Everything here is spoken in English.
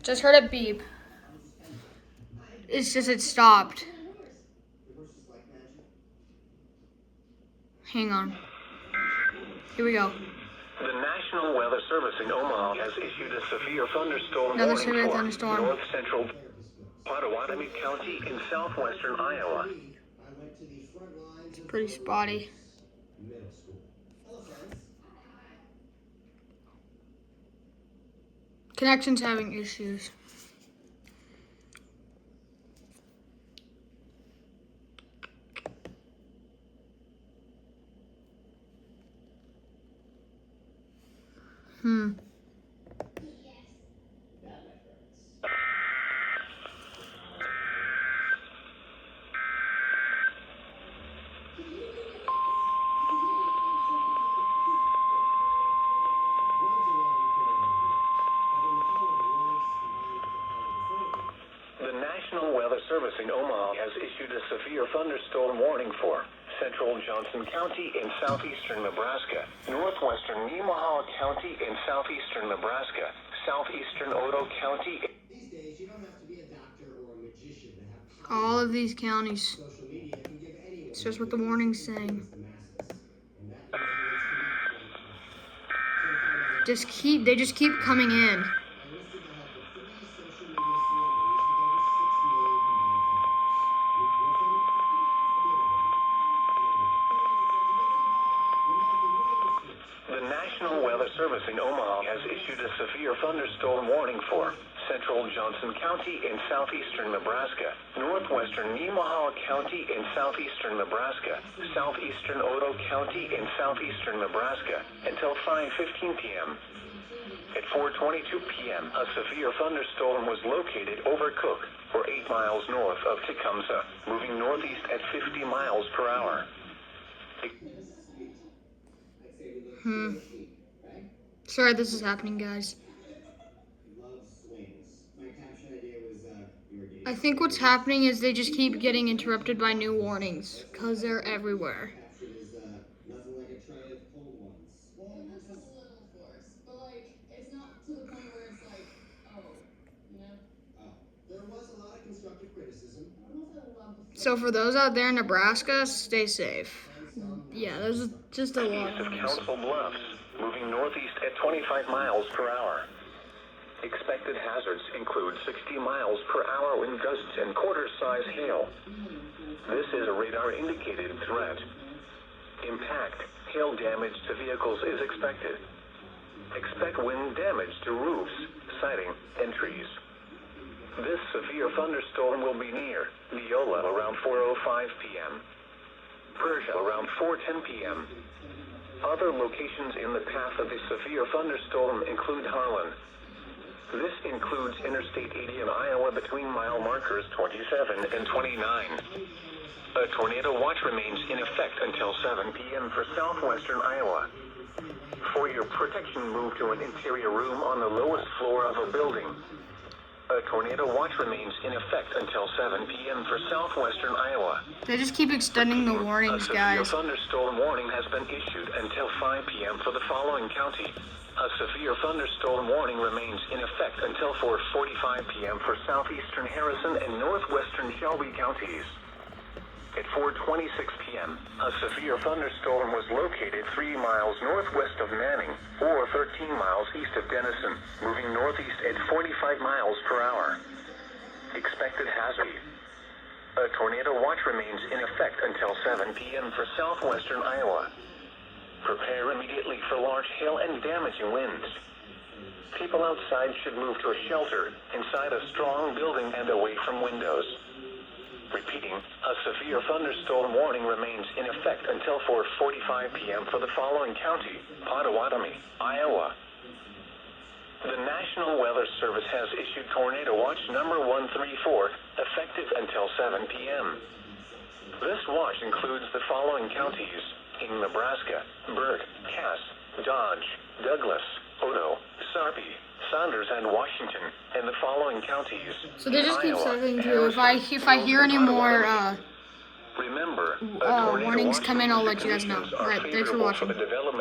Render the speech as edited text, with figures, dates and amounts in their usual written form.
Just heard it beep. It's just it stopped. Hang on. Here we go. The National Weather Service in Omaha has issued a severe thunderstorm Another warning severe for thunderstorm. north central Potawatomi County in southwestern Iowa. It's pretty spotty. Connection's having issues. The National Weather Service in Omaha has issued a severe thunderstorm warning for central Johnson County in southeastern Nebraska, northwestern Omaha County in southeastern Nebraska, southeastern Odo County. These days, you don't have to be a doctor or a magician to have All of these counties. social media can give anyone. It's just what the warning's saying. They just keep coming in. The National Weather Service in Omaha has issued a severe thunderstorm warning for central Johnson County in southeastern Nebraska, northwestern Omaha County in southeastern Nebraska, southeastern Odo County in southeastern Nebraska until 5:15 p.m. At 4:22 p.m., a severe thunderstorm was located over Cook, or 8 miles north of Tecumseh, moving northeast at 50 miles per hour. Sorry this is happening, guys. I think what's happening is they just keep getting interrupted by new warnings, because they're everywhere. So for those out there in Nebraska, stay safe. Yeah, there's just a lot East of of warnings. Council Bluffs, moving northeast at 25 miles per hour. Expected hazards include 60 miles per hour wind gusts and quarter-size hail. This is a radar-indicated threat. Impact, hail damage to vehicles is expected. Expect wind damage to roofs, siding, and trees. This severe thunderstorm will be near Neola around 4:05 p.m. Persia around 4:10 p.m. Other locations in the path of the severe thunderstorm include Harlan. This includes Interstate 80 in Iowa between mile markers 27 and 29. A tornado watch remains in effect until 7 p.m. for southwestern Iowa. For your protection, move to an interior room on the lowest floor of a building. A tornado watch remains in effect until 7 p.m. for southwestern Iowa. They just keep extending the warnings, A severe guys. thunderstorm warning has been issued until 5 p.m. for the following county. A severe thunderstorm warning remains in effect until 4:45 p.m. for southeastern Harrison and northwestern Shelby counties. At 4:26 p.m., a severe thunderstorm was located 3 miles northwest of Manning, or 13 miles east of Denison, moving northeast at 45 miles per hour. Expected hazard. A tornado watch remains in effect until 7 p.m. for southwestern Iowa. Prepare immediately for large hail and damaging winds. People outside should move to a shelter, inside a strong building and away from windows. Repeating, a severe thunderstorm warning remains in effect until 4:45 p.m. for the following county, Potawatomi, Iowa. The National Weather Service has issued Tornado Watch number 134, effective until 7 p.m. This watch includes the following counties: in Nebraska, Burt, Cass, Dodge, Douglas, Odo, Sarpy, Saunders, and Washington, and the following counties. So they just keep Iowa, saying to Harrison, if I hear any more Remember, warnings come in, I'll let you guys know. Alright, thanks for watching. The development